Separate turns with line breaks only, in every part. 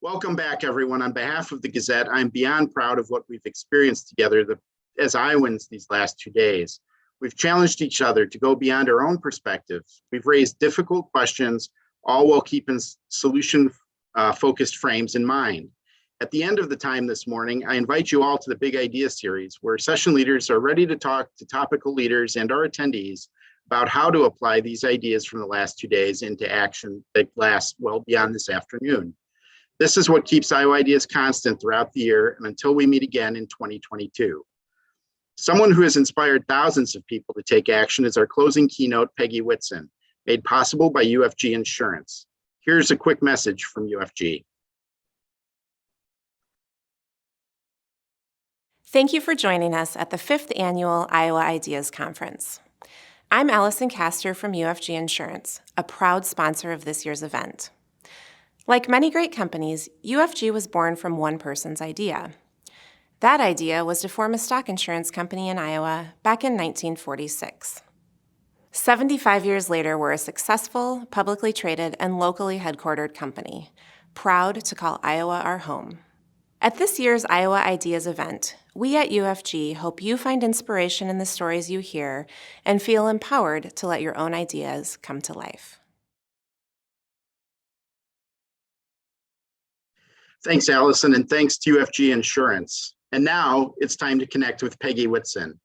Welcome back, everyone. On behalf of the Gazette, I'm beyond proud of what we've experienced together as Iowans these last 2 days. We've challenged each other to go beyond our own perspectives. We've raised difficult questions, all while keeping solution-focused frames in mind. At the end of the time this morning, I invite you all to the Big Idea series, where session leaders are ready to talk to topical leaders and our attendees about how to apply these ideas from the last 2 days into action that lasts well beyond this afternoon. This is what keeps Iowa Ideas constant throughout the year and until we meet again in 2022. Someone who has inspired thousands of people to take action is our closing keynote, Peggy Whitson, made possible by UFG Insurance. Here's a quick message from UFG.
Thank you for joining us at the 5th Annual Iowa Ideas Conference. I'm Allison Castor from UFG Insurance, a proud sponsor of this year's event. Like many great companies, UFG was born from one person's idea. That idea was to form a stock insurance company in Iowa back in 1946. 75 years later, we're a successful, publicly traded, and locally headquartered company, proud to call Iowa our home. At this year's Iowa Ideas event, we at UFG hope you find inspiration in the stories you hear and feel empowered to let your own ideas come to life.
Thanks, Allison, and thanks to UFG Insurance. And now it's time to connect with Peggy Whitson.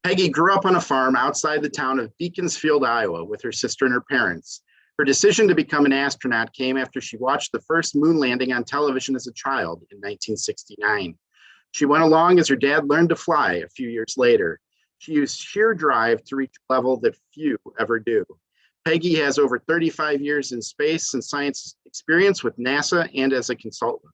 Peggy grew up on a farm outside the town of Beaconsfield, Iowa, with her sister and her parents. Her decision to become an astronaut came after she watched the first moon landing on television as a child in 1969. She went along as her dad learned to fly a few years later. She used sheer drive to reach a level that few ever do. Peggy has over 35 years in space and science experience with NASA and as a consultant.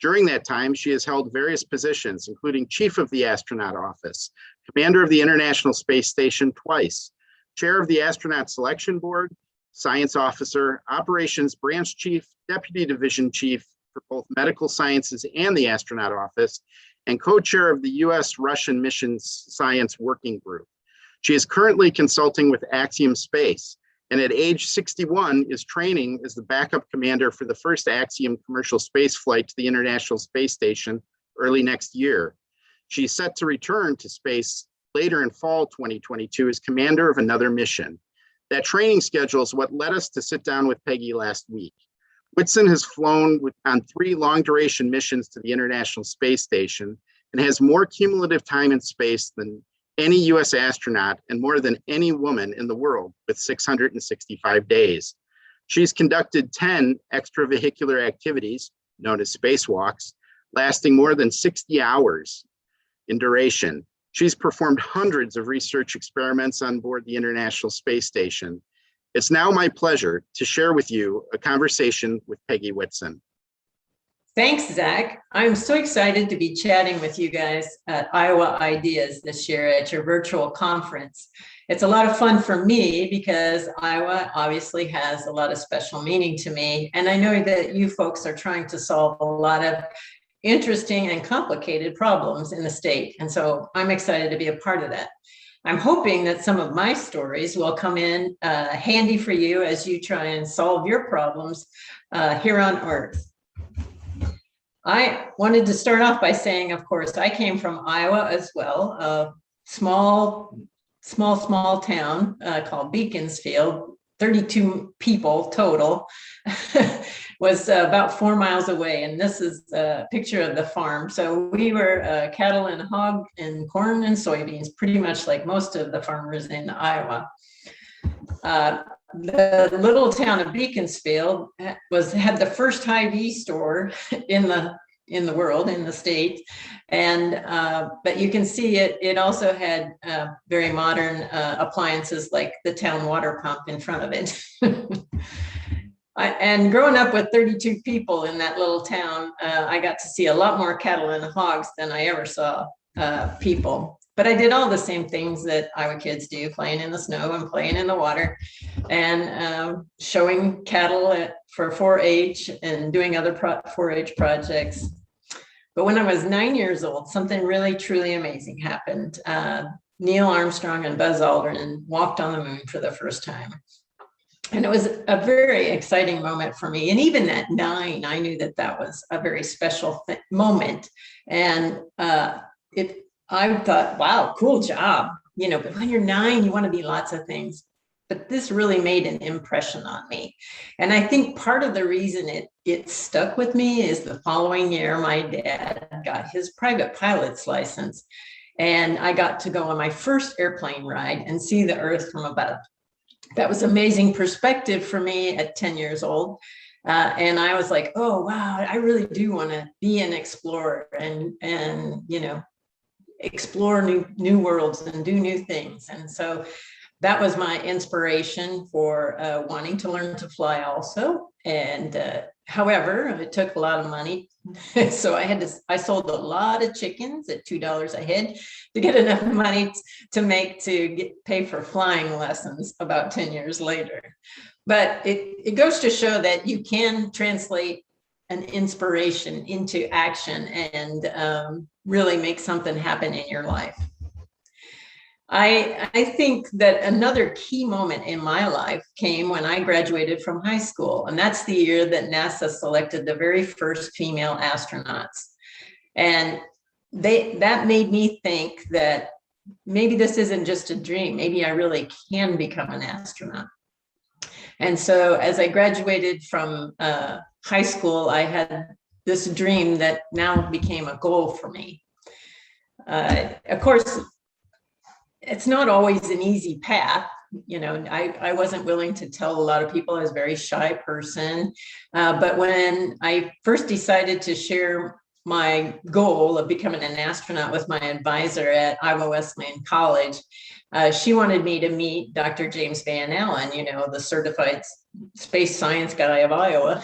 During that time, she has held various positions, including Chief of the Astronaut Office, Commander of the International Space Station twice, Chair of the Astronaut Selection Board, Science Officer, Operations Branch Chief, Deputy Division Chief for both Medical Sciences and the Astronaut Office, and co-chair of the U.S.-Russian Missions Science Working Group. She is currently consulting with Axiom Space, and at age 61 is training as the backup commander for the first Axiom Commercial space flight to the International Space Station early next year. She's set to return to space later in fall 2022 as commander of another mission. That training schedule is what led us to sit down with Peggy last week. Whitson has flown on 3 long-duration missions to the International Space Station and has more cumulative time in space than any U.S. astronaut and more than any woman in the world with 665 days. She's conducted 10 extravehicular activities, known as spacewalks, lasting more than 60 hours in duration. She's performed hundreds of research experiments on board the International Space Station. It's now my pleasure to share with you a conversation with Peggy Whitson.
Thanks, Zach. I'm so excited to be chatting with you guys at Iowa Ideas this year at your virtual conference. It's a lot of fun for me because Iowa obviously has a lot of special meaning to me. And I know that you folks are trying to solve a lot of interesting and complicated problems in the state. And so I'm excited to be a part of that. I'm hoping that some of my stories will come in handy for you as you try and solve your problems here on Earth. I wanted to start off by saying, of course, I came from Iowa as well, a small town called Beaconsfield, 32 people total, was about 4 miles away. And this is a picture of the farm. So we were cattle and hog and corn and soybeans, pretty much like most of the farmers in Iowa. The little town of Beaconsfield had the first Hy-Vee store in the world, in the state, and but you can see it also had very modern appliances like the town water pump in front of it. And growing up with 32 people in that little town, I got to see a lot more cattle and hogs than I ever saw people. But I did all the same things that Iowa kids do, playing in the snow and playing in the water and showing cattle for 4-H and doing other 4-H projects. But when I was 9 years old, something really, truly amazing happened. Neil Armstrong and Buzz Aldrin walked on the moon for the first time. And it was a very exciting moment for me. And even at 9, I knew that that was a very special moment. And I thought, wow, cool job. But when you're 9, you want to be lots of things. But this really made an impression on me. And I think part of the reason it stuck with me is the following year, my dad got his private pilot's license. And I got to go on my first airplane ride and see the Earth from above. That was amazing perspective for me at 10 years old. And I was like, oh, wow, I really do want to be an explorer and explore new worlds and do new things. And so that was my inspiration for wanting to learn to fly also. And however, it took a lot of money. So I sold a lot of chickens at $2 a head to get enough money to pay for flying lessons about 10 years later. But it goes to show that you can translate an inspiration into action and really make something happen in your life. I think that another key moment in my life came when I graduated from high school, and that's the year that NASA selected the very first female astronauts. And that made me think that maybe this isn't just a dream, maybe I really can become an astronaut. And so as I graduated from high school, I had this dream that now became a goal for me. Of course, it's not always an easy path. I wasn't willing to tell a lot of people. I was a very shy person. But when I first decided to share my goal of becoming an astronaut with my advisor at Iowa Wesleyan College, she wanted me to meet Dr. James Van Allen, the certified space science guy of Iowa,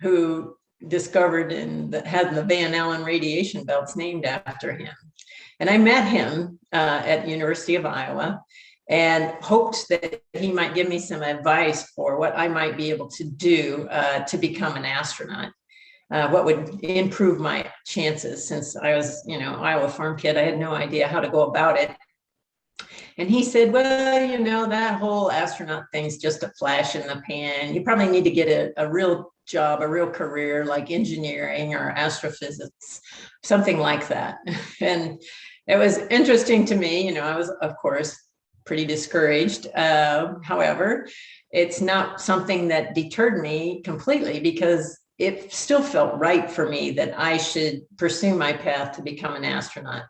who discovered and had the Van Allen radiation belts named after him. And I met him at University of Iowa and hoped that he might give me some advice for what I might be able to do to become an astronaut. What would improve my chances, since I was, Iowa farm kid. I had no idea how to go about it. And he said, well, that whole astronaut thing's just a flash in the pan. You probably need to get a real job, a real career like engineering or astrophysics, something like that. And it was interesting to me. I was, of course, pretty discouraged. However, it's not something that deterred me completely, because it still felt right for me that I should pursue my path to become an astronaut.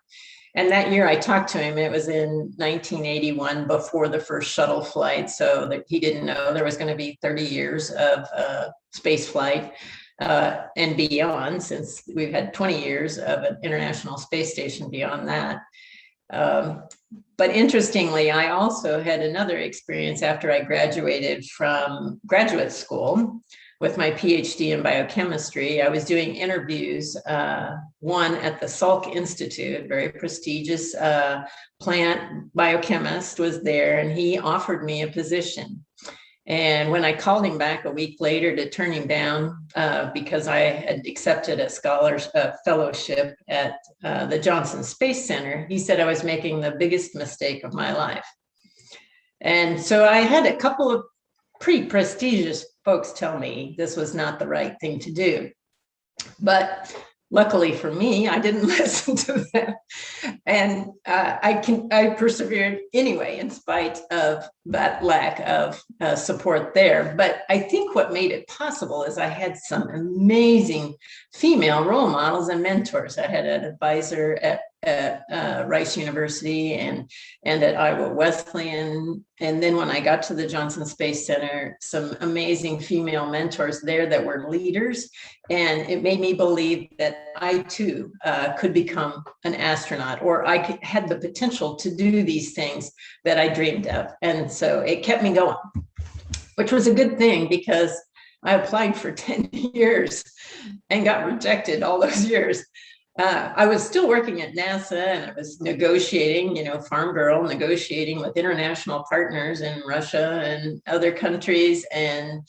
And that year I talked to him, it was in 1981, before the first shuttle flight. So that he didn't know there was going to be 30 years of space flight and beyond, since we've had 20 years of an International Space Station beyond that. But interestingly, I also had another experience after I graduated from graduate school with my PhD in biochemistry. I was doing interviews, one at the Salk Institute, very prestigious plant biochemist was there, and he offered me a position. And when I called him back a week later to turn him down because I had accepted a fellowship at the Johnson Space Center, he said I was making the biggest mistake of my life. And so I had a couple of pretty prestigious folks tell me this was not the right thing to do. But luckily for me, I didn't listen to them. And I persevered anyway, in spite of that lack of support there. But I think what made it possible is I had some amazing female role models and mentors. I had an advisor at Rice University and at Iowa Wesleyan. And then when I got to the Johnson Space Center, some amazing female mentors there that were leaders. And it made me believe that I too could become an astronaut, or I had the potential to do these things that I dreamed of. And so it kept me going, which was a good thing, because I applied for 10 years and got rejected all those years. I was still working at NASA, and I was negotiating, farm girl, negotiating with international partners in Russia and other countries. And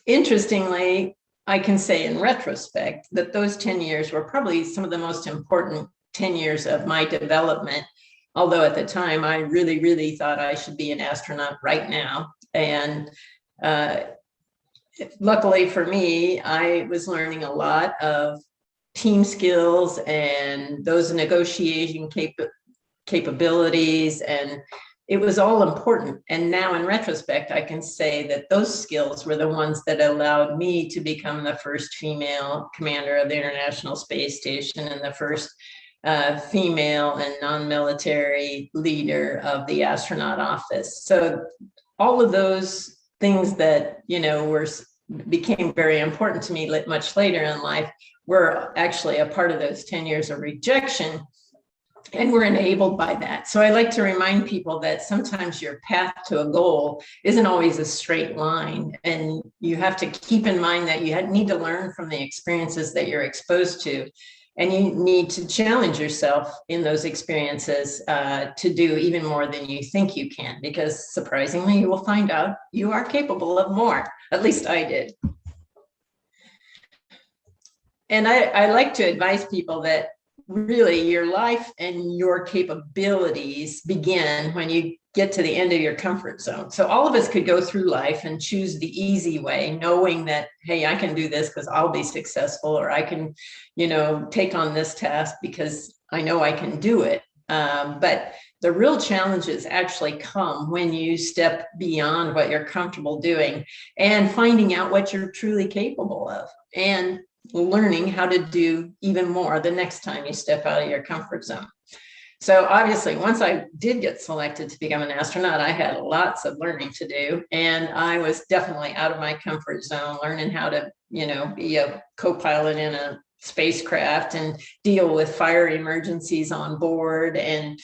interestingly, I can say in retrospect that those 10 years were probably some of the most important 10 years of my development. Although at the time, I really, really thought I should be an astronaut right now. And luckily for me, I was learning a lot of team skills and those negotiation capabilities, and it was all important. And now in retrospect, I can say that those skills were the ones that allowed me to become the first female commander of the International Space Station and the first female and non-military leader of the astronaut office. So all of those things that, became very important to me much later in life were actually a part of those 10 years of rejection, and we're enabled by that. So I like to remind people that sometimes your path to a goal isn't always a straight line, and you have to keep in mind that you need to learn from the experiences that you're exposed to, and you need to challenge yourself in those experiences to do even more than you think you can, because surprisingly, you will find out you are capable of more. At least I did. And I like to advise people that really your life and your capabilities begin when you get to the end of your comfort zone. So all of us could go through life and choose the easy way, knowing that, hey, I can do this because I'll be successful, or I can, take on this task because I know I can do it. But the real challenges actually come when you step beyond what you're comfortable doing and finding out what you're truly capable of, and learning how to do even more the next time you step out of your comfort zone. So obviously, once I did get selected to become an astronaut, I had lots of learning to do. And I was definitely out of my comfort zone, learning how to, be a co-pilot in a spacecraft and deal with fire emergencies on board, and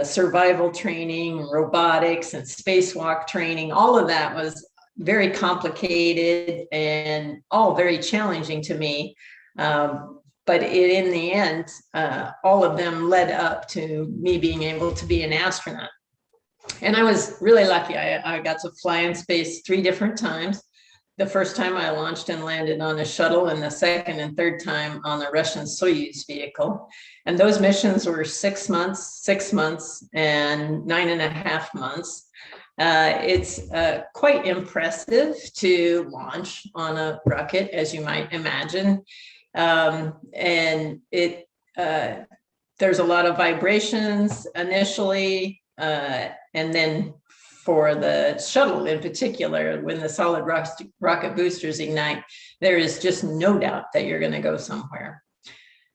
survival training, robotics, and spacewalk training. All of that was very complicated and all very challenging to me. But in the end, all of them led up to me being able to be an astronaut. And I was really lucky. I got to fly in space 3 different times. The first time I launched and landed on a shuttle, and the second and third time on the Russian Soyuz vehicle. And those missions were 6 months, 6 months, and 9.5 months. It's quite impressive to launch on a rocket, as you might imagine. And there's a lot of vibrations initially, and then for the shuttle in particular, when the solid rocket boosters ignite, there is just no doubt that you're going to go somewhere.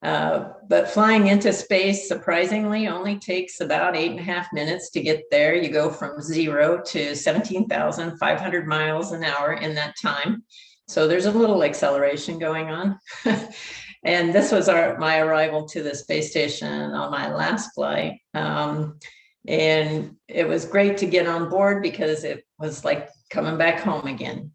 But flying into space, surprisingly, only takes about 8.5 minutes to get there. You go from 0 to 17,500 miles an hour in that time. So there's a little acceleration going on. And this was my arrival to the space station on my last flight. And it was great to get on board because it was like coming back home again.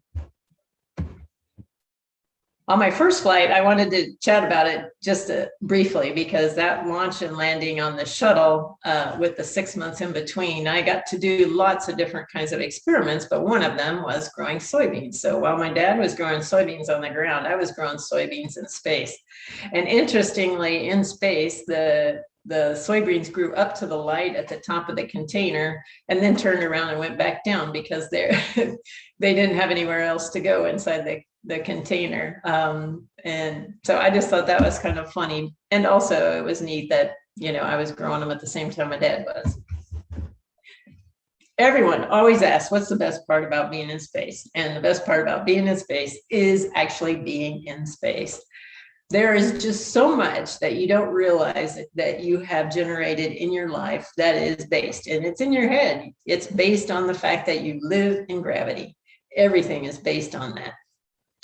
On my first flight, I wanted to chat about it just briefly, because that launch and landing on the shuttle with the 6 months in between, I got to do lots of different kinds of experiments, but one of them was growing soybeans. So while my dad was growing soybeans on the ground, I was growing soybeans in space. And interestingly, in space, the soybeans grew up to the light at the top of the container and then turned around and went back down because they didn't have anywhere else to go inside the container. And so I just thought that was kind of funny. And also it was neat that, I was growing them at the same time my dad was. Everyone always asks, what's the best part about being in space? And the best part about being in space is actually being in space. There is just so much that you don't realize that you have generated in your life that is based, and it's in your head. It's based on the fact that you live in gravity. Everything is based on that.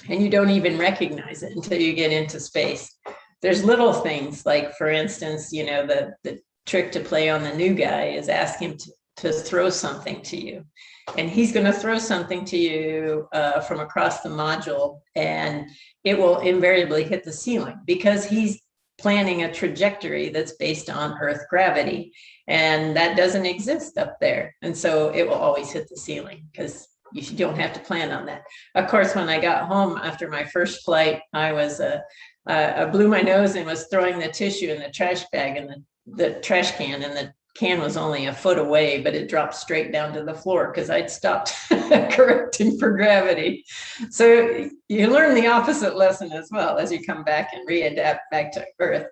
And you don't even recognize it until you get into space. There's little things like, for instance, the trick to play on the new guy is ask him to throw something to you. And he's going to throw something to you from across the module, and it will invariably hit the ceiling because he's planning a trajectory that's based on Earth gravity. And that doesn't exist up there. And so it will always hit the ceiling because you don't have to plan on that. Of course, when I got home after my first flight, I blew my nose and was throwing the tissue in the trash bag and the trash can, and the can was only a foot away, but it dropped straight down to the floor because I'd stopped correcting for gravity. So you learn the opposite lesson as well as you come back and readapt back to Earth.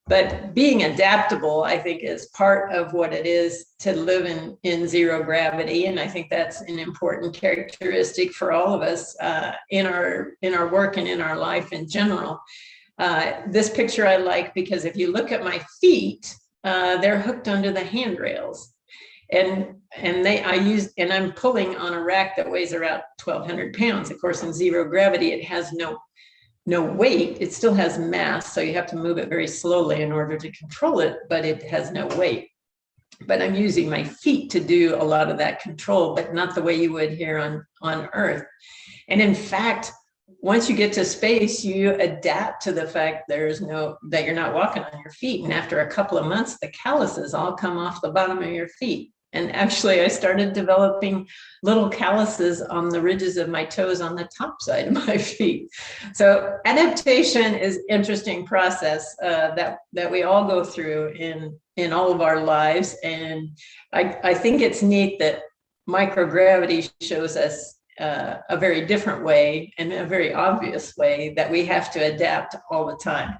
But being adaptable, I think, is part of what it is to live in zero gravity. And I think that's an important characteristic for all of us in our work and in our life in general. This picture I like because if you look at my feet, they're hooked under the handrails. And I'm pulling on a rack that weighs around 1,200 pounds. Of course, in zero gravity, it has no weight. It still has mass, so you have to move it very slowly in order to control it, but it has no weight. But I'm using my feet to do a lot of that control, but not the way you would here on Earth. And in fact, once you get to space, you adapt to the fact that you're not walking on your feet. And after a couple of months, the calluses all come off the bottom of your feet. And actually, I started developing little calluses on the ridges of my toes on the top side of my feet. So adaptation is an interesting process that we all go through in all of our lives. And I think it's neat that microgravity shows us a very different way and a very obvious way that we have to adapt all the time.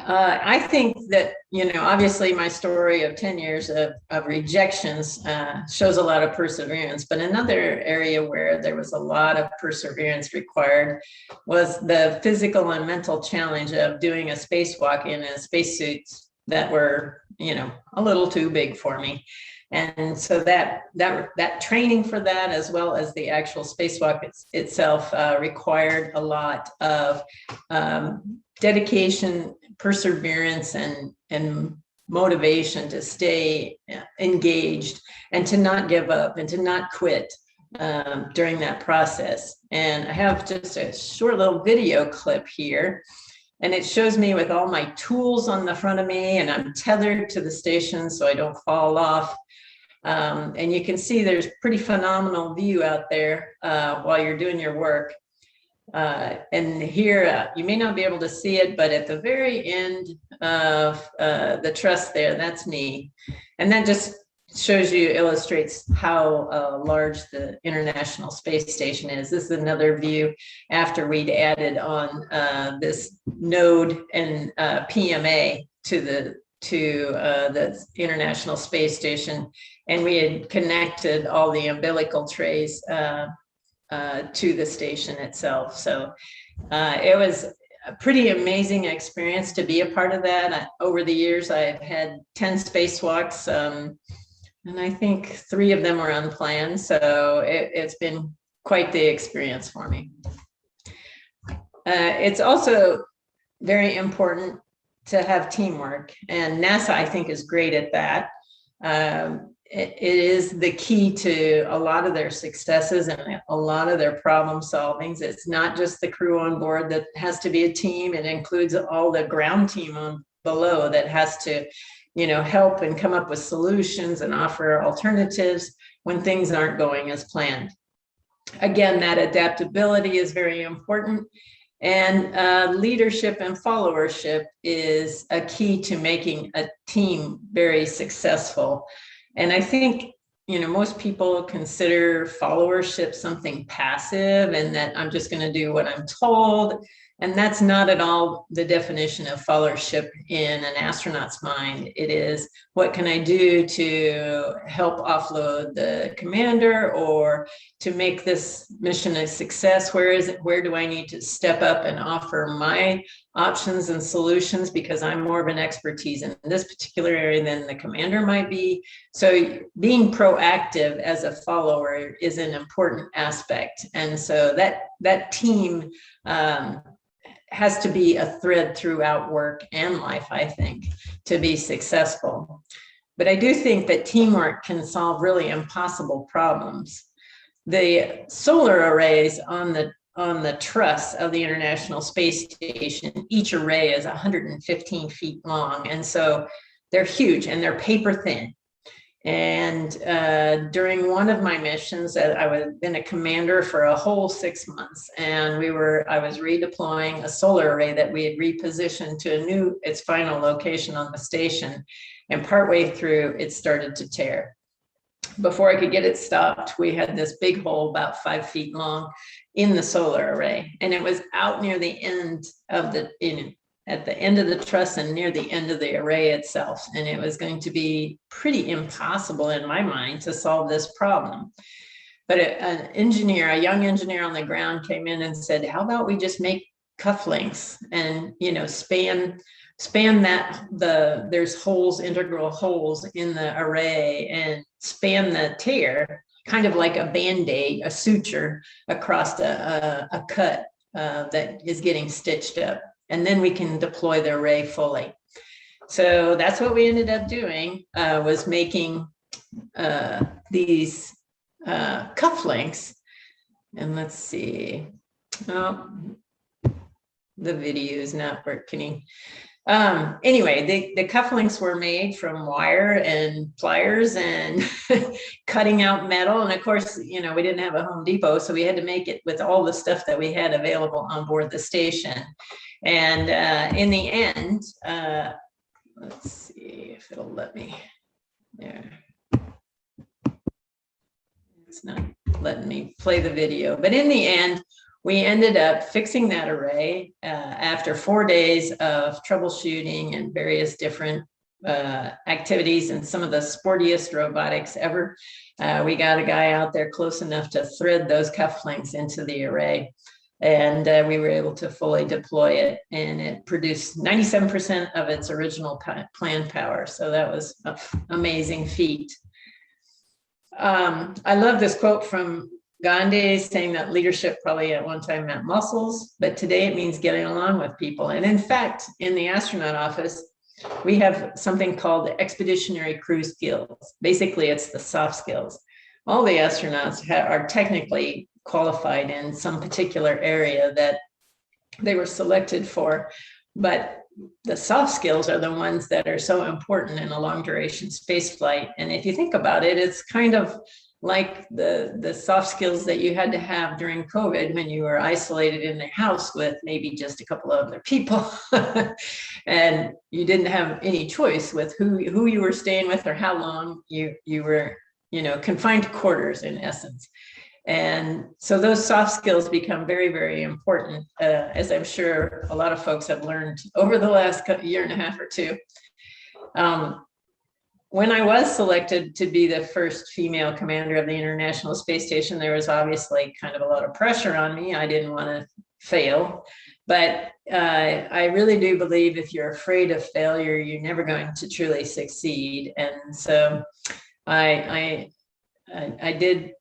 I think that, obviously my story of 10 years of rejections shows a lot of perseverance, but another area where there was a lot of perseverance required was the physical and mental challenge of doing a spacewalk in a spacesuits that were, a little too big for me. And so that training for that, as well as the actual spacewalk itself, required a lot of dedication, perseverance, and motivation to stay engaged and to not give up and to not quit during that process. And I have just a short little video clip here. And it shows me with all my tools on the front of me, and I'm tethered to the station so I don't fall off. And you can see there's pretty phenomenal view out there while you're doing your work. And here, you may not be able to see it, but at the very end of the truss there, that's me. And that just illustrates how large the International Space Station is. This is another view after we'd added on this node and PMA to the International Space Station, and we had connected all the umbilical trays to the station itself. So it was a pretty amazing experience to be a part of that. Over the years, I've had 10 spacewalks, and I think 3 of them were unplanned. So it's been quite the experience for me. It's also very important to have teamwork, and NASA, I think, is great at that. It is the key to a lot of their successes and a lot of their problem solvings. It's not just the crew on board that has to be a team. It includes all the ground team on below that has to, help and come up with solutions and offer alternatives when things aren't going as planned. Again, that adaptability is very important. And leadership and followership is a key to making a team very successful. And I think, most people consider followership something passive and that I'm just going to do what I'm told. And that's not at all the definition of followership in an astronaut's mind. It is, what can I do to help offload the commander or to make this mission a success? Where do I need to step up and offer my options and solutions, because I'm more of an expertise in this particular area than the commander might be. So being proactive as a follower is an important aspect. And so that team has to be a thread throughout work and life, I think, to be successful. But I do think that teamwork can solve really impossible problems. The solar arrays on the truss of the International Space Station, each array is 115 feet long. And so they're huge and they're paper thin. And during one of my missions, I was been a commander for a whole 6 months, and I was redeploying a solar array that we had repositioned to its final location on the station. And partway through, it started to tear. Before I could get it stopped, we had this big hole about 5 feet long in the solar array, and it was out near the end of at the end of the truss and near the end of the array itself. And it was going to be pretty impossible in my mind to solve this problem. But a young engineer on the ground came in and said, how about we just make cufflinks and, span that, there's holes, integral holes in the array, and span the tear, kind of like a Band-Aid, a suture across a cut that is getting stitched up. And then we can deploy the array fully. So that's what we ended up doing, was making these cufflinks. And let's see, oh, the video is not working. Anyway, the cufflinks were made from wire and pliers and cutting out metal. And of course, we didn't have a Home Depot, so we had to make it with all the stuff that we had available on board the station. And in the end, let's see if it'll let me there. It's not letting me play the video, but in the end, we ended up fixing that array after 4 days of troubleshooting and various different activities and some of the sportiest robotics ever. We got a guy out there close enough to thread those cufflinks into the array. And we were able to fully deploy it, and it produced 97% of its original planned power. So that was an amazing feat. I love this quote from Gandhi saying that leadership probably at one time meant muscles, but today it means getting along with people. And in fact, in the astronaut office, we have something called the expeditionary crew skills. Basically, it's the soft skills. All the astronauts are technically qualified in some particular area that they were selected for, but the soft skills are the ones that are so important in a long duration space flight. And if you think about it, it's kind of like the soft skills that you had to have during COVID when you were isolated in the house with maybe just a couple of other people and you didn't have any choice with who you were staying with or how long you were, confined to quarters in essence. And so those soft skills become very, very important, as I'm sure a lot of folks have learned over the last year and a half or two. When I was selected to be the first female commander of the International Space Station, there was obviously kind of a lot of pressure on me. I didn't want to fail, but I really do believe if you're afraid of failure, you're never going to truly succeed. And so I did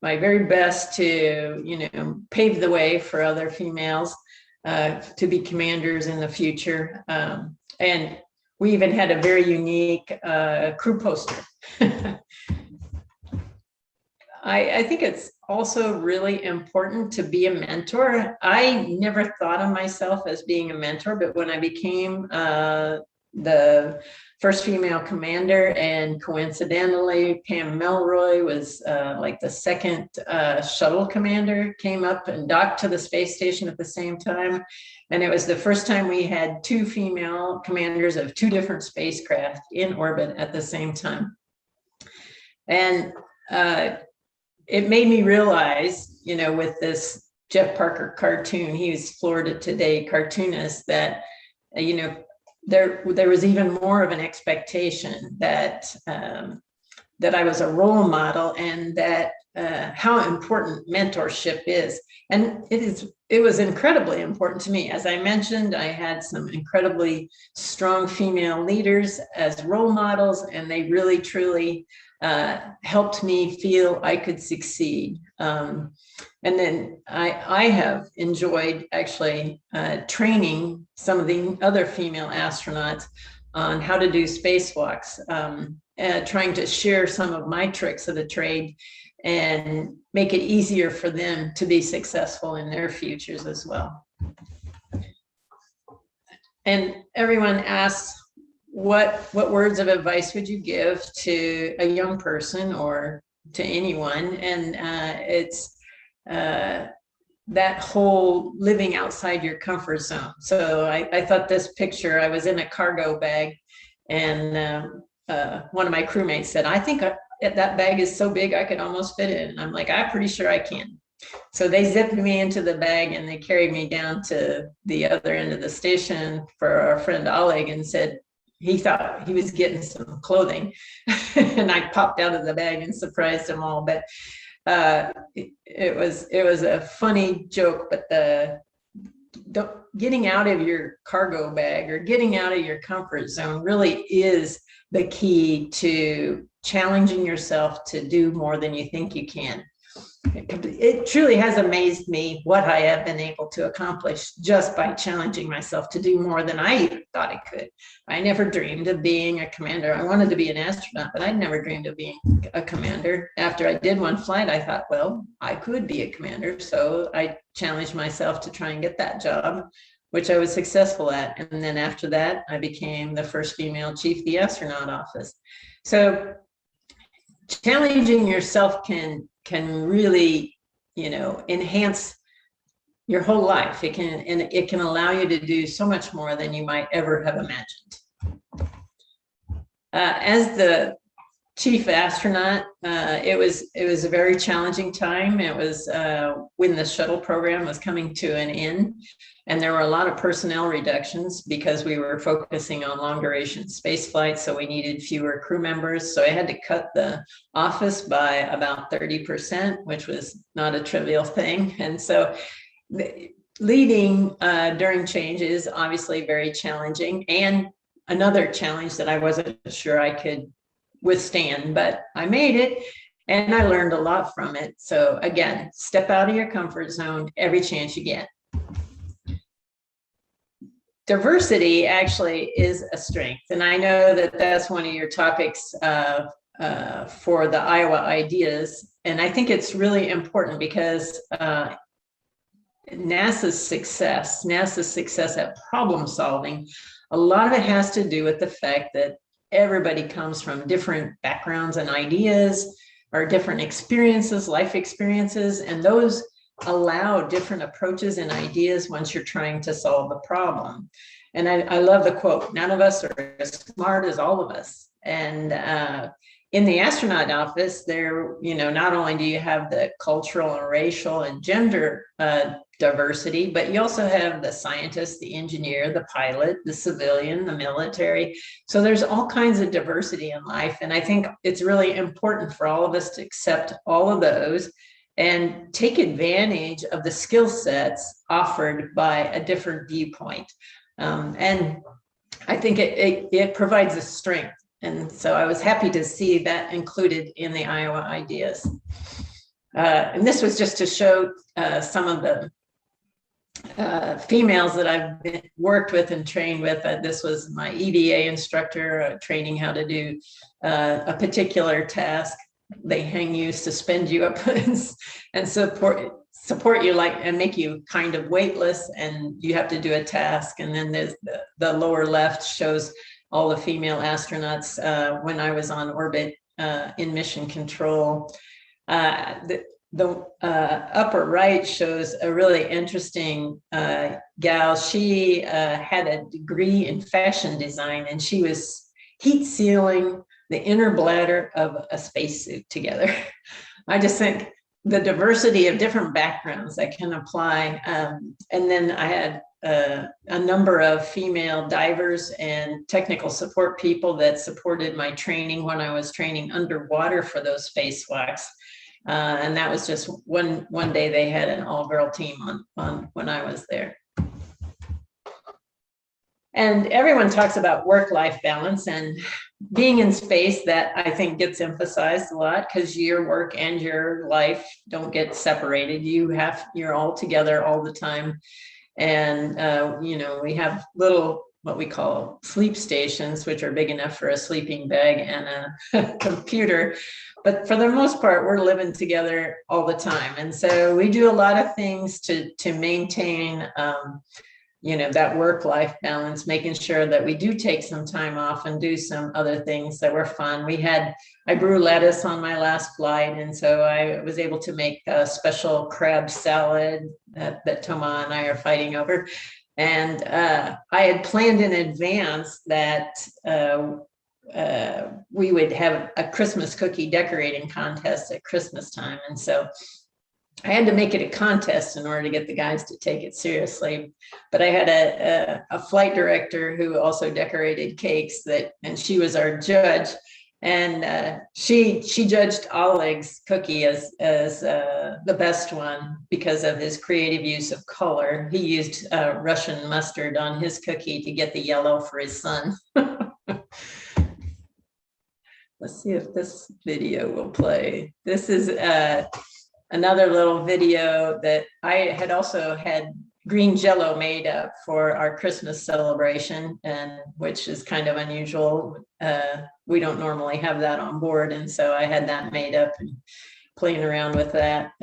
my very best to, pave the way for other females to be commanders in the future. And we even had a very unique crew poster. I think it's also really important to be a mentor. I never thought of myself as being a mentor, but when I became the first female commander, and coincidentally, Pam Melroy was like the second shuttle commander, came up and docked to the space station at the same time. And it was the first time we had 2 female commanders of 2 different spacecraft in orbit at the same time. And it made me realize, with this Jeff Parker cartoon, he was Florida Today cartoonist, that, there was even more of an expectation that that I was a role model, and that how important mentorship is. And it was incredibly important to me. As I mentioned, I had some incredibly strong female leaders as role models, and they really, truly helped me feel I could succeed. And then I have enjoyed actually training some of the other female astronauts on how to do spacewalks, trying to share some of my tricks of the trade and make it easier for them to be successful in their futures as well. And everyone asks, what words of advice would you give to a young person or to anyone? And it's that whole living outside your comfort zone. So I thought this picture, I was in a cargo bag, and one of my crewmates said, I think that bag is so big I could almost fit it. And I'm like, I'm pretty sure I can. So they zipped me into the bag and they carried me down to the other end of the station for our friend Oleg, and said he thought he was getting some clothing. And I popped out of the bag and surprised them all. But it was a funny joke. But getting out of your cargo bag or getting out of your comfort zone really is the key to challenging yourself to do more than you think you can. It truly has amazed me what I have been able to accomplish just by challenging myself to do more than I even thought I could. I never dreamed of being a commander. I wanted to be an astronaut, but I never dreamed of being a commander. After I did one flight, I thought, well, I could be a commander. So I challenged myself to try and get that job, which I was successful at. And then after that, I became the first female chief of the astronaut office. So challenging yourself can really, enhance your whole life. It can allow you to do so much more than you might ever have imagined. As the chief astronaut, it was a very challenging time. It was when the shuttle program was coming to an end, and there were a lot of personnel reductions because we were focusing on long duration space flights, so we needed fewer crew members. So I had to cut the office by about 30%, which was not a trivial thing. And so leading during change is obviously very challenging, and another challenge that I wasn't sure I could withstand, but I made it and I learned a lot from it. So again, step out of your comfort zone every chance you get. Diversity actually is a strength, and I know that that's one of your topics for the Iowa Ideas, and I think it's really important because NASA's success at problem solving, a lot of it has to do with the fact that everybody comes from different backgrounds and ideas, or different experiences, life experiences, and those allow different approaches and ideas once you're trying to solve a problem. And I love the quote, none of us are as smart as all of us. And in the astronaut office, there, not only do you have the cultural and racial and gender diversity, but you also have the scientist, the engineer, the pilot, the civilian, the military. So there's all kinds of diversity in life. And I think it's really important for all of us to accept all of those and take advantage of the skill sets offered by a different viewpoint. And I think it provides a strength. And so I was happy to see that included in the Iowa Ideas. And this was just to show some of the females that I've worked with and trained with. This was my EVA instructor training how to do a particular task. They hang you, suspend you up, and support you and make you kind of weightless, and you have to do a task. And then there's the lower left shows all the female astronauts when I was on orbit in mission control. The upper right shows a really interesting gal. She had a degree in fashion design, and she was heat sealing the inner bladder of a spacesuit together. I just think the diversity of different backgrounds that can apply. And then I had a number of female divers and technical support people that supported my training when I was training underwater for those spacewalks. And that was just one day they had an all-girl team on when I was there. And everyone talks about work-life balance, and being in space, that I think gets emphasized a lot because your work and your life don't get separated. You're all together all the time. And, we have little, what we call sleep stations, which are big enough for a sleeping bag and a computer. But for the most part, we're living together all the time. And so we do a lot of things to maintain that work-life balance, making sure that we do take some time off and do some other things that were fun. I grew lettuce on my last flight, and so I was able to make a special crab salad that Toma and I are fighting over. And I had planned in advance that we would have a Christmas cookie decorating contest at Christmas time. And so I had to make it a contest in order to get the guys to take it seriously. But I had a flight director who also decorated cakes and she was our judge. And she judged Oleg's cookie as the best one because of his creative use of color. He used Russian mustard on his cookie to get the yellow for his son. Let's see if this video will play. This is another little video that I had also had green Jell-O made up for our Christmas celebration, and which is kind of unusual. We don't normally have that on board, and so I had that made up and playing around with that.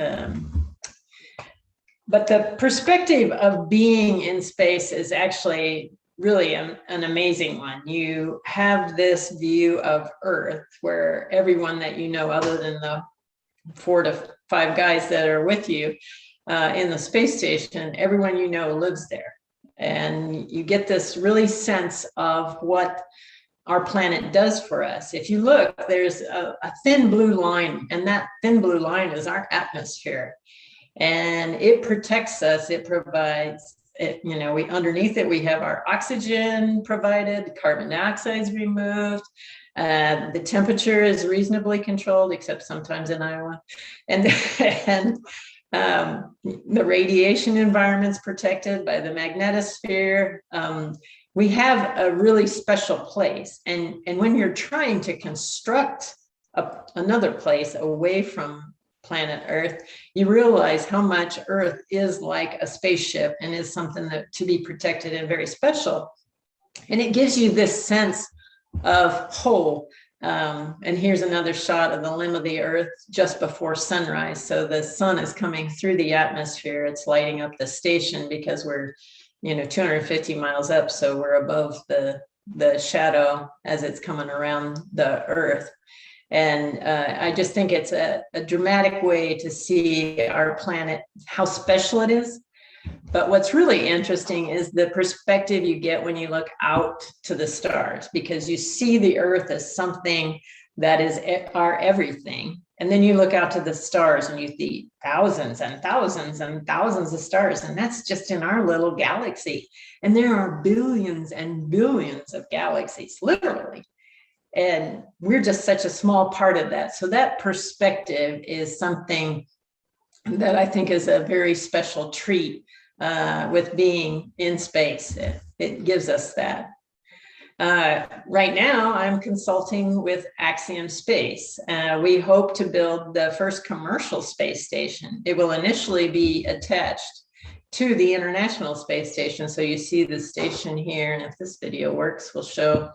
But the perspective of being in space is actually really an amazing one. You have this view of Earth where everyone that you know, other than the 4 to 5 guys that are with you in the space station, everyone you know lives there. And you get this really sense of what our planet does for us. If you look, there's a thin blue line, and that thin blue line is our atmosphere. And it protects us, it provides it, underneath it, we have our oxygen provided, carbon dioxide is removed. The temperature is reasonably controlled, except sometimes in Iowa. And the radiation environment's protected by the magnetosphere. We have a really special place. And when you're trying to construct another place away from planet Earth, you realize how much Earth is like a spaceship and is something that to be protected and very special. And it gives you this sense of whole. And here's another shot of the limb of the Earth just before sunrise. So the sun is coming through the atmosphere. It's lighting up the station because we're 250 miles up. So we're above the shadow as it's coming around the Earth. And I just think it's a dramatic way to see our planet, how special it is. But what's really interesting is the perspective you get when you look out to the stars, because you see the Earth as something that is our everything. And then you look out to the stars and you see thousands and thousands and thousands of stars. And that's just in our little galaxy. And there are billions and billions of galaxies, literally. And we're just such a small part of that. So that perspective is something that I think is a very special treat with being in space. It gives us that. Right now, I'm consulting with Axiom Space. We hope to build the first commercial space station. It will initially be attached to the International Space Station. So you see the station here, and if this video works, we'll show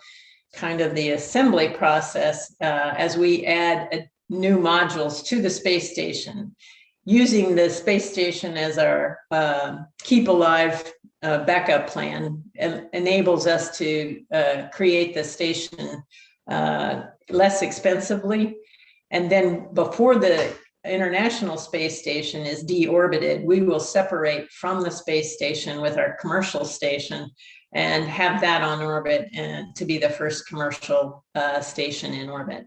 kind of the assembly process as we add new modules to the space station. Using the space station as our keep alive backup plan enables us to create the station less expensively. And then before the International Space Station is deorbited, we will separate from the space station with our commercial station and have that on orbit and to be the first commercial station in orbit.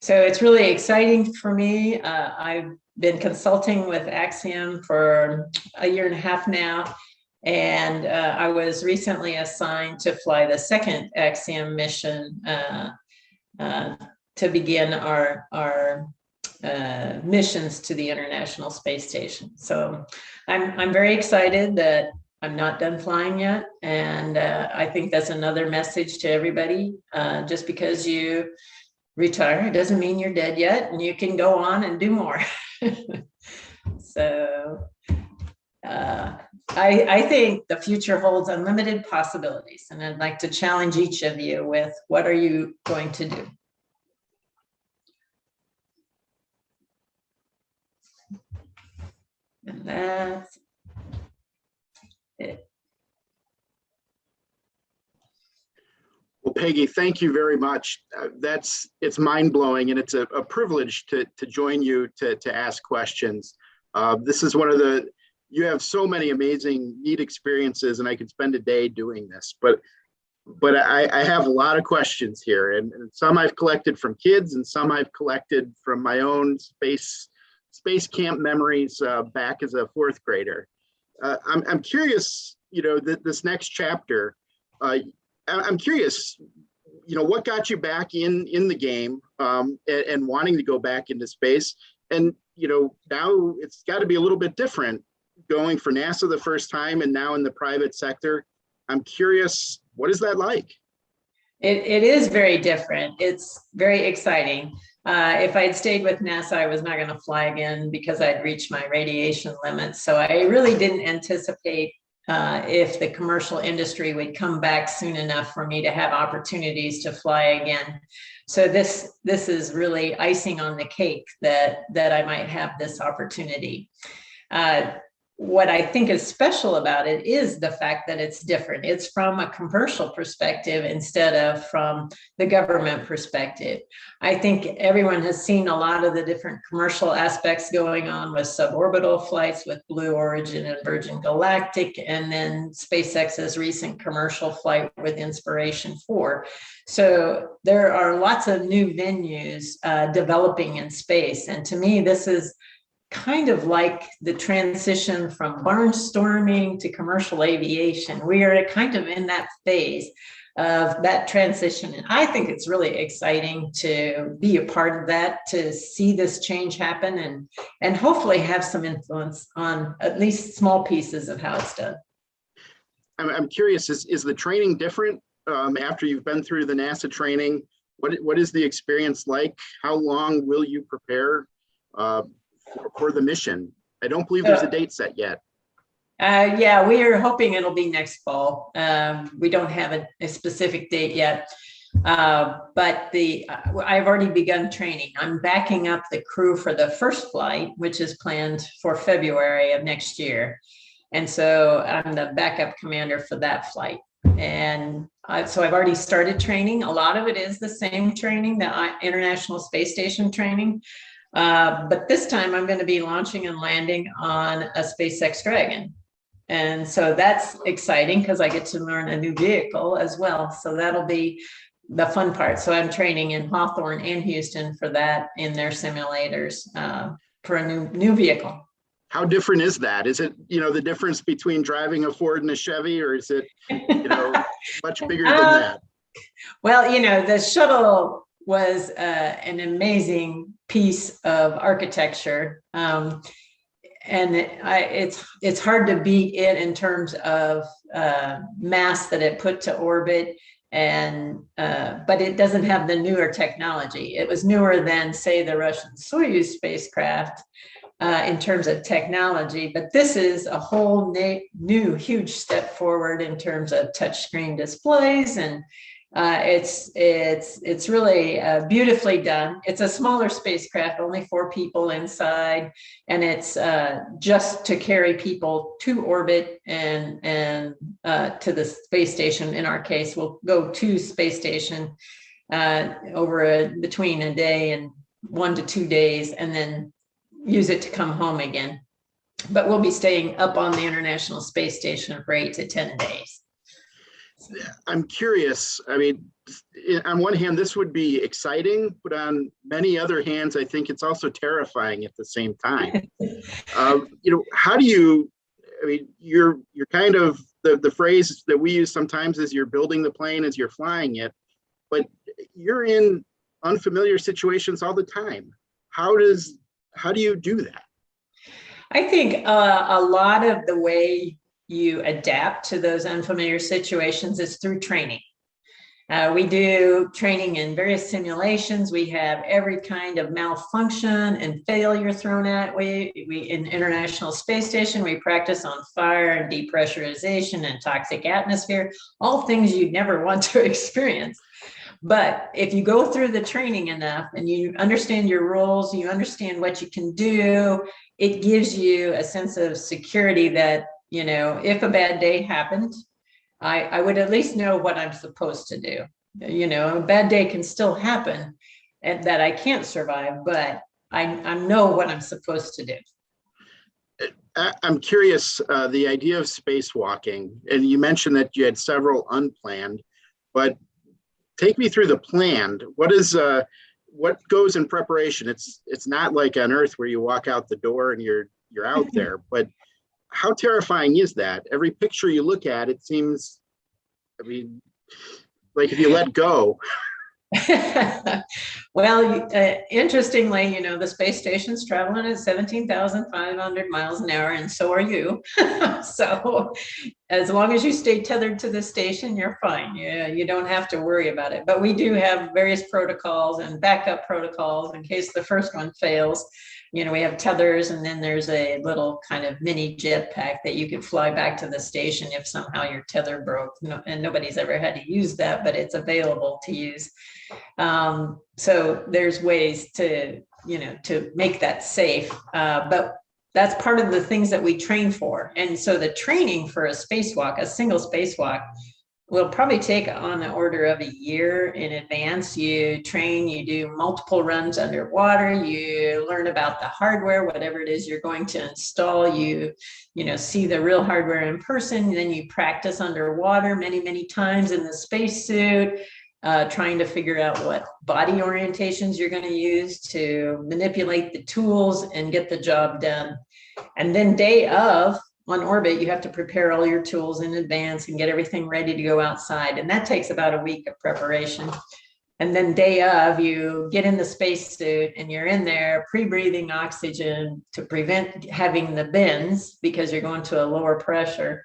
So it's really exciting for me. I've been consulting with Axiom for a year and a half now. And I was recently assigned to fly the second Axiom mission to begin our missions to the International Space Station. So I'm very excited that I'm not done flying yet. And I think that's another message to everybody. Just because you retire, it doesn't mean you're dead yet, and you can go on and do more. So I think the future holds unlimited possibilities, and I'd like to challenge each of you with, what are you going to do? And that's it.
Peggy, thank you very much. It's mind-blowing, and it's a privilege to join you to ask questions. This is you have so many amazing, neat experiences, and I could spend a day doing this, but I have a lot of questions here, and some I've collected from kids, and some I've collected from my own space camp memories back as a fourth grader. I'm curious, this next chapter, I'm curious, what got you back in the game and wanting to go back into space? And, now it's got to be a little bit different going for NASA the first time and now in the private sector. I'm curious, what is that like?
It is very different. It's very exciting. If I'd stayed with NASA, I was not going to fly again because I'd reached my radiation limits. So I really didn't anticipate if the commercial industry would come back soon enough for me to have opportunities to fly again. So this is really icing on the cake that I might have this opportunity. What I think is special about it is the fact that it's different. It's from a commercial perspective instead of from the government perspective. I think everyone has seen a lot of the different commercial aspects going on with suborbital flights with Blue Origin and Virgin Galactic, and then SpaceX's recent commercial flight with Inspiration 4. So there are lots of new venues developing in space. And to me, this is kind of like the transition from barnstorming to commercial aviation. We are kind of in that phase of that transition. And I think it's really exciting to be a part of that, to see this change happen and hopefully have some influence on at least small pieces of how it's done.
I'm curious, is the training different after you've been through the NASA training? What is the experience like? How long will you prepare for the mission? I don't believe there's a date set yet.
Yeah, we are hoping it'll be next fall. We don't have a specific date yet, but I've already begun training. I'm backing up the crew for the first flight, which is planned for February of next year. And so I'm the backup commander for that flight. And so I've already started training. A lot of it is the same training, the International Space Station training. But this time I'm going to be launching and landing on a SpaceX Dragon. And so that's exciting because I get to learn a new vehicle as well. So that'll be the fun part. So I'm training in Hawthorne and Houston for that in their simulators for a new vehicle.
How different is that? Is it, the difference between driving a Ford and a Chevy, or is it, much bigger than that?
Well, the shuttle was an amazing piece of architecture. And it's hard to beat it in terms of mass that it put to orbit, but it doesn't have the newer technology. It was newer than, say, the Russian Soyuz spacecraft in terms of technology, but this is a whole new huge step forward in terms of touchscreen displays, and it's really beautifully done. It's a smaller spacecraft, only 4 people inside, and it's just to carry people to orbit and to the space station. In our case, we'll go to space station between a day and 1 to 2 days, and then use it to come home again. But we'll be staying up on the International Space Station for 8 to 10 days.
I'm curious. I mean, on one hand, this would be exciting, but on many other hands, I think it's also terrifying at the same time. How do you, you're kind of, the phrase that we use sometimes is you're building the plane as you're flying it, but you're in unfamiliar situations all the time. How do you do that?
I think a lot of the way you adapt to those unfamiliar situations is through training. We do training in various simulations. We have every kind of malfunction and failure thrown at. We in International Space Station, we practice on fire and depressurization and toxic atmosphere, all things you'd never want to experience. But if you go through the training enough and you understand your roles, you understand what you can do, it gives you a sense of security that, if a bad day happened, I would at least know what I'm supposed to do. a bad day can still happen and that I can't survive, but I know what I'm supposed to do.
I'm curious, the idea of spacewalking, and you mentioned that you had several unplanned, but take me through the planned. What goes in preparation? It's not like on Earth where you walk out the door and you're out there, but how terrifying is that? Every picture you look at, it seems, I mean, like if you let go.
Well, interestingly, the space station's traveling at 17,500 miles an hour, and so are you. So as long as you stay tethered to the station, you're fine. You don't have to worry about it. But we do have various protocols and backup protocols in case the first one fails. We have tethers, and then there's a little kind of mini jetpack that you could fly back to the station if somehow your tether broke. And nobody's ever had to use that, but it's available to use. So there's ways to make that safe. But that's part of the things that we train for. And so the training for a single spacewalk, will probably take on the order of a year in advance. You train, you do multiple runs underwater, you learn about the hardware, whatever it is you're going to install, you see the real hardware in person, then you practice underwater many, many times in the spacesuit, trying to figure out what body orientations you're going to use to manipulate the tools and get the job done. And then day of, on orbit, you have to prepare all your tools in advance and get everything ready to go outside. And that takes about a week of preparation. And then day of, you get in the spacesuit and you're in there pre-breathing oxygen to prevent having the bends, because you're going to a lower pressure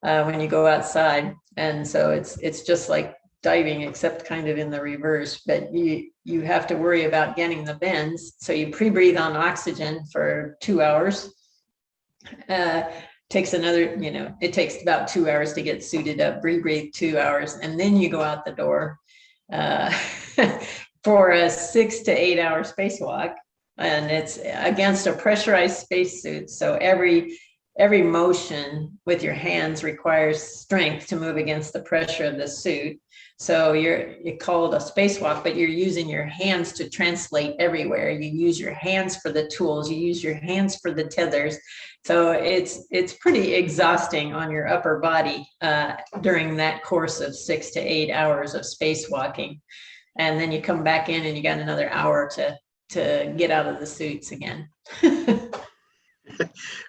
when you go outside. And so it's just like diving, except kind of in the reverse, but you have to worry about getting the bends. So you pre-breathe on oxygen for 2 hours. Takes it takes about 2 hours to get suited up, breathe 2 hours, and then you go out the door for a 6 to 8 hour spacewalk. And it's against a pressurized spacesuit. So every motion with your hands requires strength to move against the pressure of the suit. So you call it a spacewalk, but you're using your hands to translate everywhere. You use your hands for the tools, you use your hands for the tethers. So it's pretty exhausting on your upper body during that course of 6 to 8 hours of spacewalking. And then you come back in and you got another hour to get out of the suits again.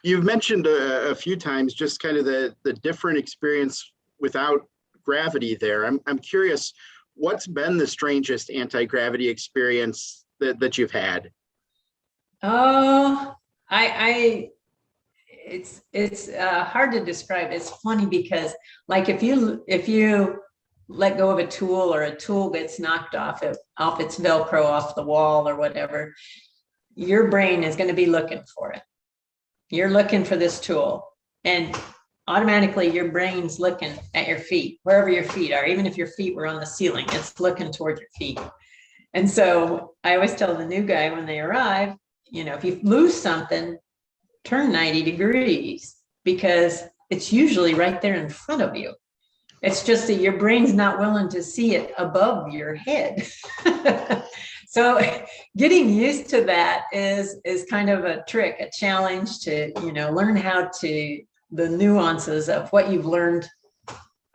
You've mentioned a few times just kind of the different experience without gravity there. I'm curious, what's been the strangest anti-gravity experience that you've had?
Oh, it's hard to describe. It's funny because, like, if you let go of a tool, or a tool gets knocked off its Velcro off the wall or whatever, your brain is going to be looking for it. You're looking for this tool, and automatically your brain's looking at your feet, wherever your feet are. Even if your feet were on the ceiling, it's looking toward your feet. And so I always tell the new guy when they arrive, if you lose something, turn 90 degrees, because it's usually right there in front of you. It's just that your brain's not willing to see it above your head. So getting used to that is kind of a trick, a challenge to, learn how to, the nuances of what you've learned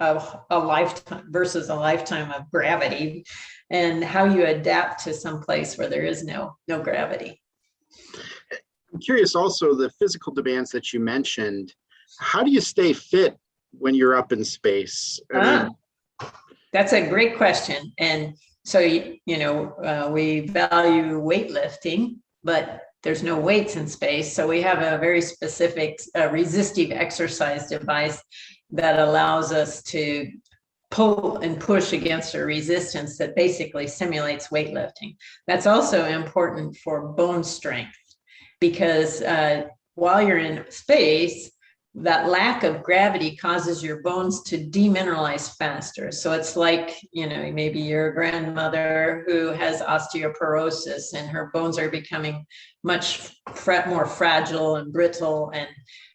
of a lifetime versus a lifetime of gravity, and how you adapt to some place where there is no gravity.
I'm curious also, the physical demands that you mentioned, how do you stay fit when you're up in space?
That's a great question. And so, we value weightlifting, but there's no weights in space. So we have a very specific resistive exercise device that allows us to pull and push against a resistance that basically simulates weightlifting. That's also important for bone strength, because while you're in space, that lack of gravity causes your bones to demineralize faster. So it's like, maybe your grandmother who has osteoporosis and her bones are becoming much more fragile and brittle. And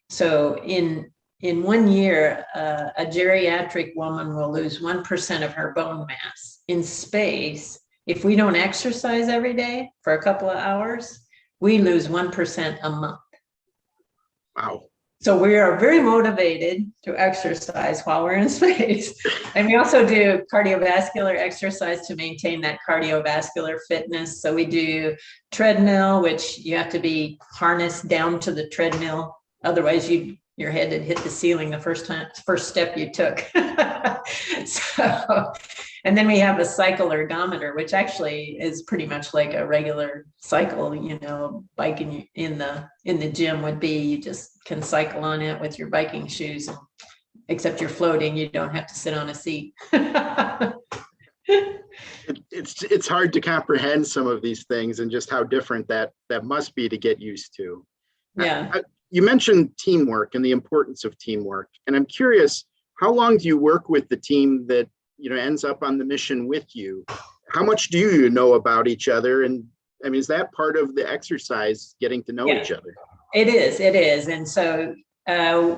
so in in 1 year, a geriatric woman will lose 1% of her bone mass. In space, if we don't exercise every day for a couple of hours, we lose 1% a month.
Wow.
So we are very motivated to exercise while we're in space. And we also do cardiovascular exercise to maintain that cardiovascular fitness. So we do treadmill, which you have to be harnessed down to the treadmill. Otherwise, your head would hit the ceiling the first step you took. So, and then we have a cycle ergometer, which actually is pretty much like a regular cycle, biking in the gym would be. You just can cycle on it with your biking shoes, except you're floating. You don't have to sit on a seat.
It's hard to comprehend some of these things and just how different that must be to get used to.
Yeah.
You mentioned teamwork and the importance of teamwork, and I'm curious, how long do you work with the team that ends up on the mission with you? How much do you know about each other? And I mean, is that part of the exercise, getting to know each other?
It is. And so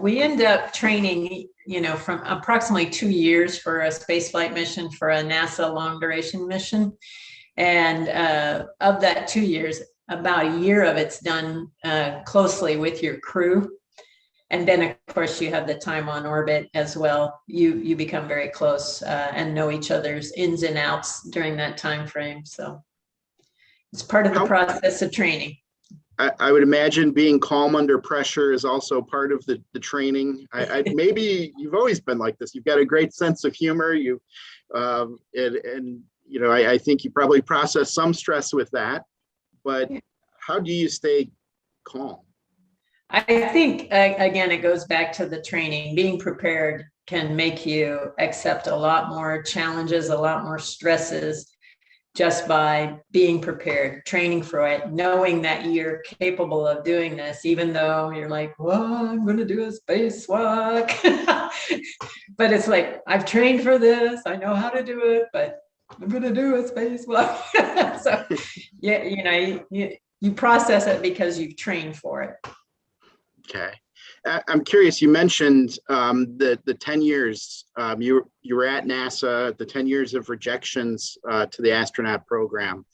we end up training, from approximately 2 years for a spaceflight mission for a NASA long duration mission. And of that 2 years, about a year of it's done closely with your crew. And then, of course, you have the time on orbit as well. You become very close and know each other's ins and outs during that time frame. So it's part of the process of training.
I would imagine being calm under pressure is also part of the training. Maybe you've always been like this. You've got a great sense of humor. I think you probably process some stress with that. But how do you stay calm?
I think, again, it goes back to the training. Being prepared can make you accept a lot more challenges, a lot more stresses, just by being prepared, training for it, knowing that you're capable of doing this, even though you're like, well, I'm going to do a spacewalk. But it's like, I've trained for this. I know how to do it, but I'm going to do a spacewalk. So, you process it because you've trained for it.
Okay. I'm curious, you mentioned the 10 years you were at NASA, the 10 years of rejections to the astronaut program.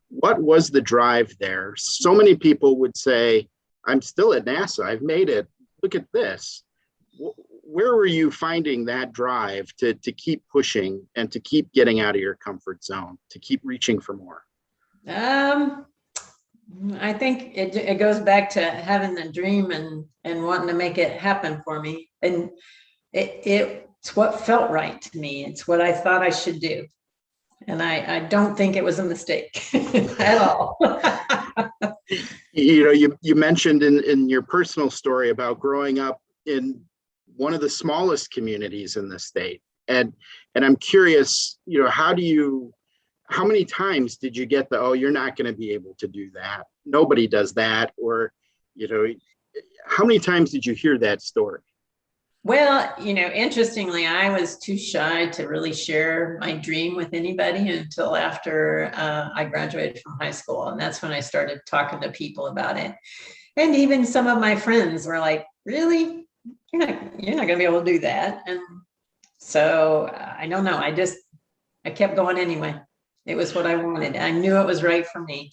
What was the drive there? So many people would say, I'm still at NASA, I've made it, look at this. Where were you finding that drive to keep pushing and to keep getting out of your comfort zone, to keep reaching for more?
I think it goes back to having the dream and wanting to make it happen for me. And it's what felt right to me. It's what I thought I should do. And I don't think it was a mistake at all.
You mentioned in your personal story about growing up in one of the smallest communities in the state. And I'm curious, how many times did you get you're not going to be able to do that? Nobody does that. Or, how many times did you hear that story?
Well, interestingly, I was too shy to really share my dream with anybody until after I graduated from high school. And that's when I started talking to people about it. And even some of my friends were like, really? You're not going to be able to do that. And so I don't know. I kept going anyway. It was what I wanted. I knew it was right for me.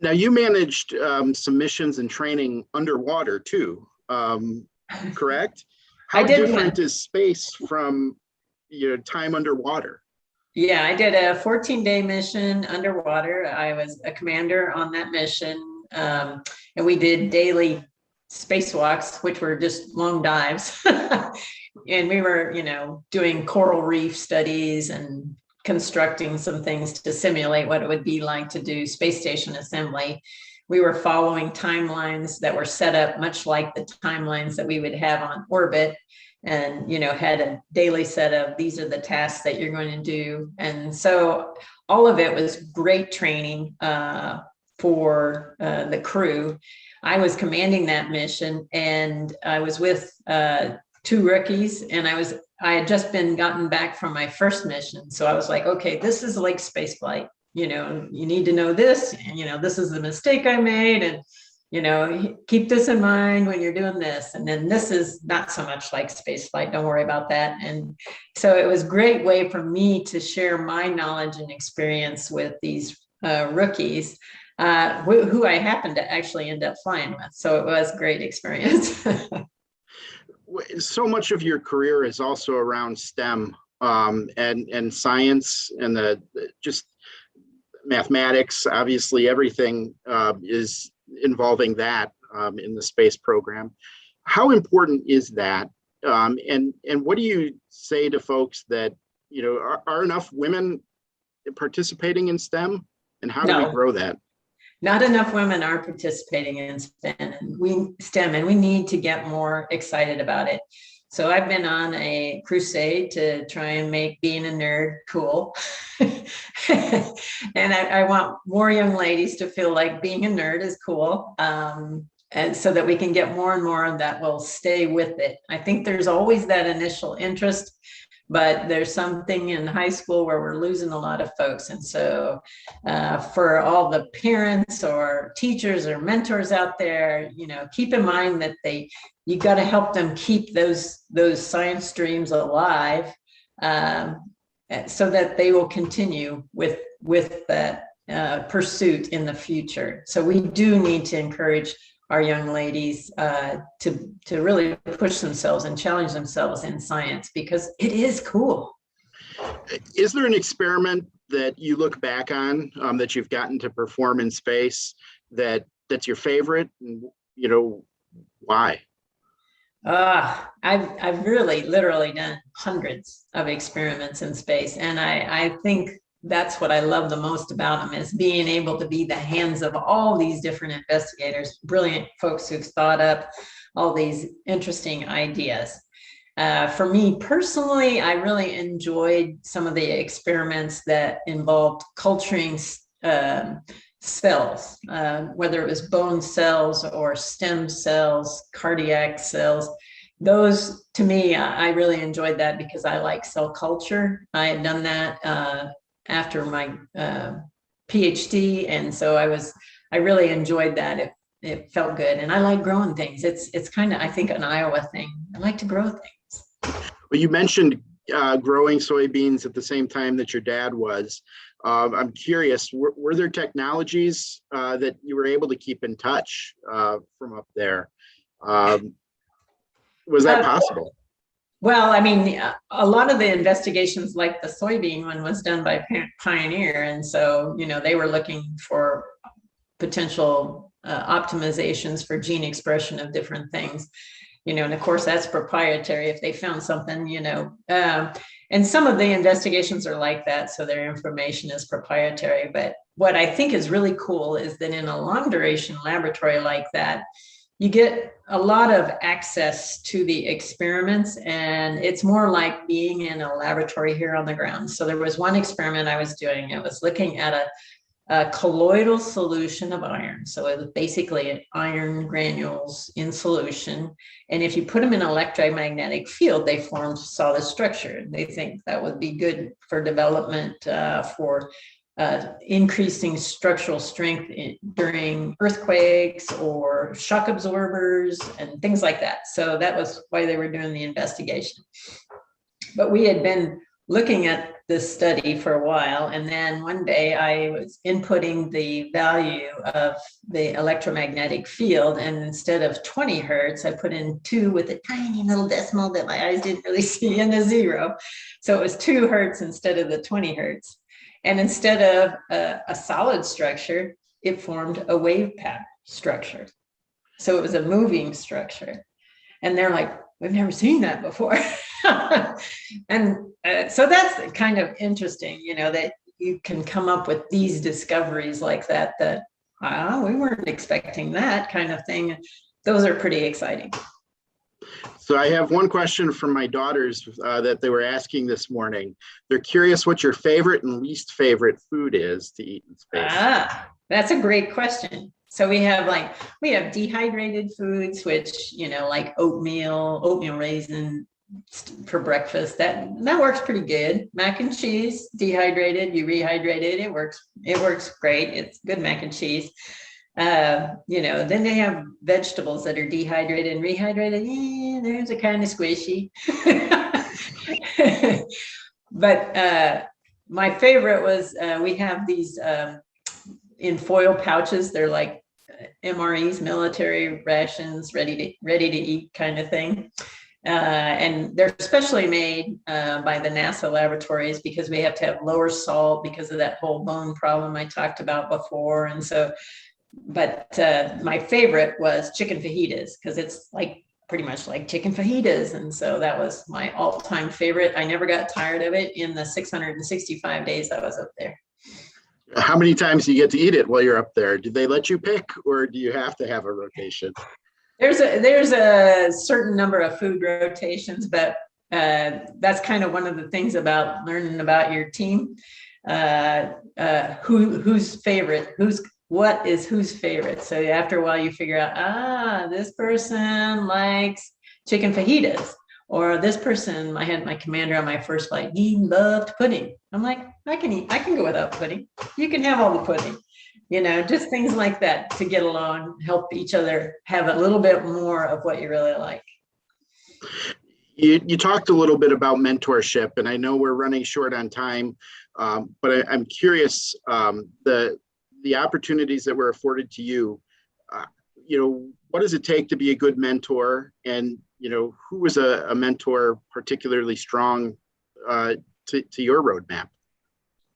Now, you managed some missions and training underwater too, correct? How different is space from time underwater?
Yeah, I did a 14-day mission underwater. I was a commander on that mission. And we did daily spacewalks, which were just long dives. And we were, doing coral reef studies and constructing some things to simulate what it would be like to do space station assembly. We were following timelines that were set up much like the timelines that we would have on orbit, and had a daily set of, these are the tasks that you're going to do. And so all of it was great training for the crew. I was commanding that mission, and I was with 2 rookies, and I had just gotten back from my first mission. So I was like, okay, this is like spaceflight. You need to know this, and this is the mistake I made. And keep this in mind when you're doing this. And then this is not so much like space flight. Don't worry about that. And so it was a great way for me to share my knowledge and experience with these rookies who I happened to actually end up flying with. So it was a great experience.
So much of your career is also around STEM and science and the just mathematics. Obviously, everything is involving that in the space program. How important is that? And what do you say to folks that, are enough women participating in STEM? And how do we grow that?
Not enough women are participating in STEM, and we need to get more excited about it. So I've been on a crusade to try and make being a nerd cool. And I want more young ladies to feel like being a nerd is cool. And so that we can get more and more that will stay with it. I think there's always that initial interest, but there's something in high school where we're losing a lot of folks. And so for all the parents or teachers or mentors out there, keep in mind that you got to help them keep those science streams alive so that they will continue with that pursuit in the future. So we do need to encourage our young ladies to really push themselves and challenge themselves in science, because it is cool.
Is there an experiment that you look back on that you've gotten to perform in space that's your favorite, and why?
I've really literally done hundreds of experiments in space, and I think that's what I love the most about them, is being able to be the hands of all these different investigators, brilliant folks who've thought up all these interesting ideas. For me personally, I really enjoyed some of the experiments that involved culturing cells, whether it was bone cells or stem cells, cardiac cells. Those, to me, I really enjoyed that because I like cell culture. I had done that after my PhD, and so I really enjoyed that. It felt good, and I like growing things. It's kind of, I think, an Iowa thing. I like to grow things.
Well, you mentioned growing soybeans at the same time that your dad was. I'm curious, were there technologies that you were able to keep in touch from up there? Was that possible?
Well, I mean, a lot of the investigations, like the soybean one, was done by Pioneer. And so, they were looking for potential optimizations for gene expression of different things, and of course that's proprietary if they found something, and some of the investigations are like that. So their information is proprietary. But what I think is really cool is that in a long duration laboratory like that, you get a lot of access to the experiments, and it's more like being in a laboratory here on the ground. So there was one experiment I was doing. It was looking at a colloidal solution of iron. So it was basically iron granules in solution. And if you put them in an electromagnetic field, they formed solid structure. They think that would be good for development for increasing structural strength during earthquakes or shock absorbers and things like that. So that was why they were doing the investigation. But we had been looking at this study for a while, and then one day I was inputting the value of the electromagnetic field, and instead of 20 hertz, I put in 2 with a tiny little decimal that my eyes didn't really see, and a 0. So it was 2 hertz instead of the 20 hertz. And instead of a solid structure, it formed a wave pattern structure. So it was a moving structure. And they're like, we've never seen that before. And so that's kind of interesting, that you can come up with these discoveries like that, we weren't expecting that kind of thing. Those are pretty exciting.
So I have one question from my daughters that they were asking this morning. They're curious what your favorite and least favorite food is to eat in space.
That's a great question. So we have dehydrated foods, which, like oatmeal raisin for breakfast. That works pretty good. Mac and cheese, dehydrated, you rehydrate it. It works great. It's good mac and cheese. Then they have vegetables that are dehydrated and rehydrated. Those are kind of squishy. But my favorite was we have these in foil pouches. They're like MREs, military rations, ready to eat kind of thing. And they're specially made by the NASA laboratories because we have to have lower salt because of that whole bone problem I talked about before. And so, but my favorite was chicken fajitas because it's like pretty much like chicken fajitas. And so that was my all-time favorite. I never got tired of it in the 665 days I was up there.
How many times do you get to eat it while you're up there? Do they let you pick, or do you have to have a rotation?
There's a certain number of food rotations, but that's kind of one of the things about learning about your team. Who's favorite? What is whose favorite? So after a while, you figure out, this person likes chicken fajitas, or this person. I had my commander on my first flight. He loved pudding. I'm like, I can go without pudding. You can have all the pudding. Just things like that to get along, help each other have a little bit more of what you really like.
You talked a little bit about mentorship, and I know we're running short on time, but I'm curious, the opportunities that were afforded to you, what does it take to be a good mentor? And, who was a mentor particularly strong to your roadmap?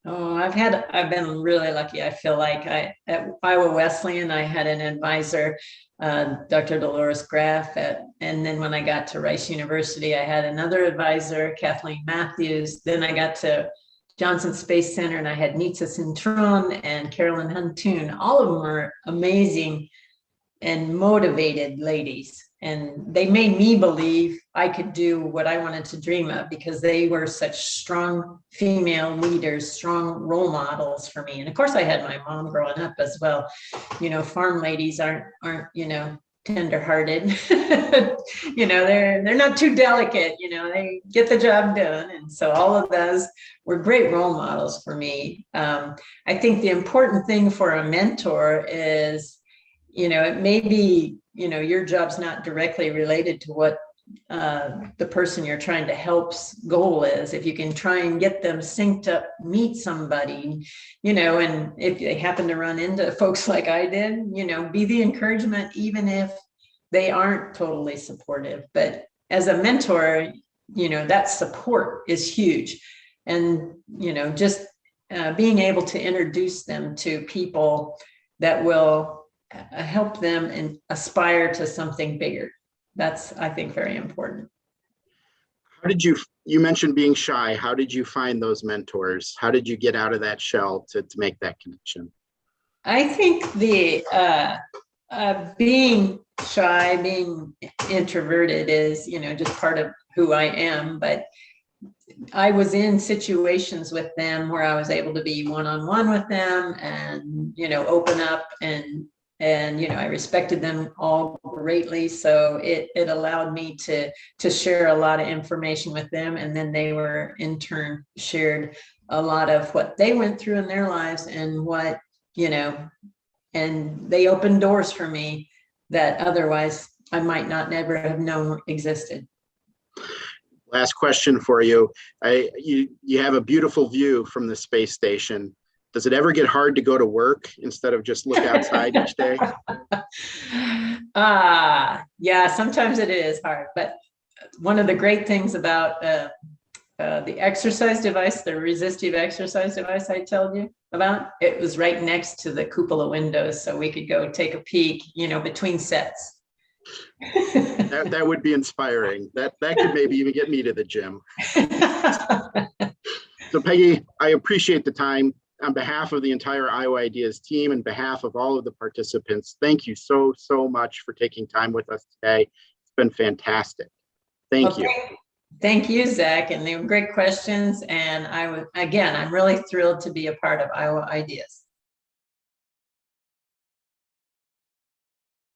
Oh, I've been really lucky. I feel like at Iowa Wesleyan, I had an advisor, Dr. Dolores Graff, and then when I got to Rice University, I had another advisor, Kathleen Matthews. Then I got to Johnson Space Center, and I had Nitsa Cintron and Carolyn Huntoon. All of them were amazing and motivated ladies. And they made me believe I could do what I wanted to dream of because they were such strong female leaders, strong role models for me. And of course, I had my mom growing up as well. Farm ladies aren't tenderhearted. They're not too delicate. They get the job done. And so all of those were great role models for me. I think the important thing for a mentor is, it may be, your job's not directly related to what the person you're trying to help's goal is. If you can try and get them synced up, meet somebody, and if they happen to run into folks like I did, be the encouragement, even if they aren't totally supportive. But as a mentor, that support is huge. And, just being able to introduce them to people that will help them and aspire to something bigger. That's, I think, very important.
How did you mentioned being shy. How did you find those mentors? How did you get out of that shell to make that connection?
I think the being shy, being introverted is, just part of who I am. But I was in situations with them where I was able to be one-on-one with them and, open up and I respected them all greatly. So it allowed me to share a lot of information with them. And then they were in turn shared a lot of what they went through in their lives and what, and they opened doors for me that otherwise I might not never have known existed.
Last question for you. You have a beautiful view from the space station. Does it ever get hard to go to work instead of just look outside each day?
Yeah, sometimes it is hard. But one of the great things about the exercise device, the resistive exercise device I told you about, it was right next to the cupola windows. So we could go take a peek, between sets.
That would be inspiring. That could maybe even get me to the gym. So Peggy, I appreciate the time. On behalf of the entire Iowa Ideas team and behalf of all of the participants, thank you so much for taking time with us today. It's been fantastic. Thank you.
Thank you, Zach. And they were great questions. And I'm really thrilled to be a part of Iowa Ideas.